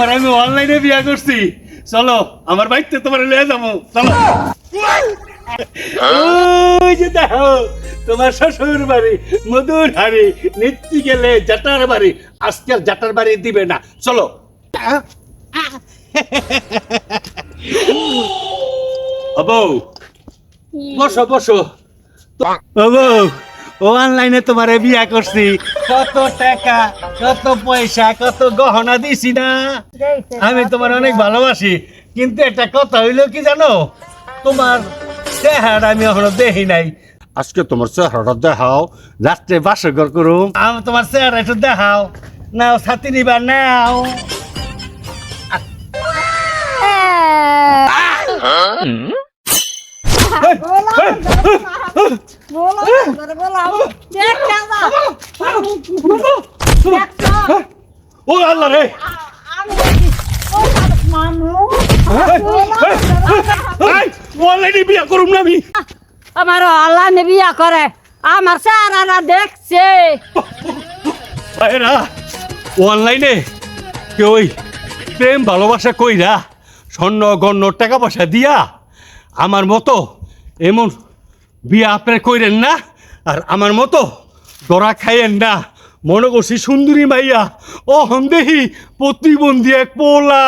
আর আমি অনলাইনে বিয়া করছি। চলো আমার বাড়িতে তোমার লয়ে যাবো, চলো। ওই যে দেখো তোমার শ্বশুর বাড়ি মধুর হাড়ি, নিত্যি গেলে জাটার বাড়ি, আজকের জাটার বাড়ি দিবে না, চলো। বউ বসো বসো। বউ ও অনলাইনে তোমারে বিয়া করছি, কত টাকা কত পয়সা কত গহনা দিছি না। আমি তোমার অনেক ভালোবাসি, কিন্তু একটা কথা হইলো কি জানো, তোমার চেহারা আমি এখনো দেখি নাই। আজকে তোমার চেহারাটা দেখাও, রাত্রে বাসর ঘর করুম, আমি তোমার চেহারা একটু দেখাও। নাও ছাতি নিবা, নাও। ও আল্লাহ রে, অলরেডি বিয়া করুম না আমি। আমার আল্লাহ বিয়া করে, আমার সারা দেখছে। ভাইরা অনলাইনে কেউ ওই প্রেম ভালোবাসা কইরা স্বর্ণ গণ্য টাকা পয়সা দিয়া আমার মতো এমন বিয়া আপনার কইরেন না, আর আমার মতো দরা খাইয়েন না। মনে করছি সুন্দরী মাইয়া, ও হম দেহি প্রতিবন্ধী এক পোলা।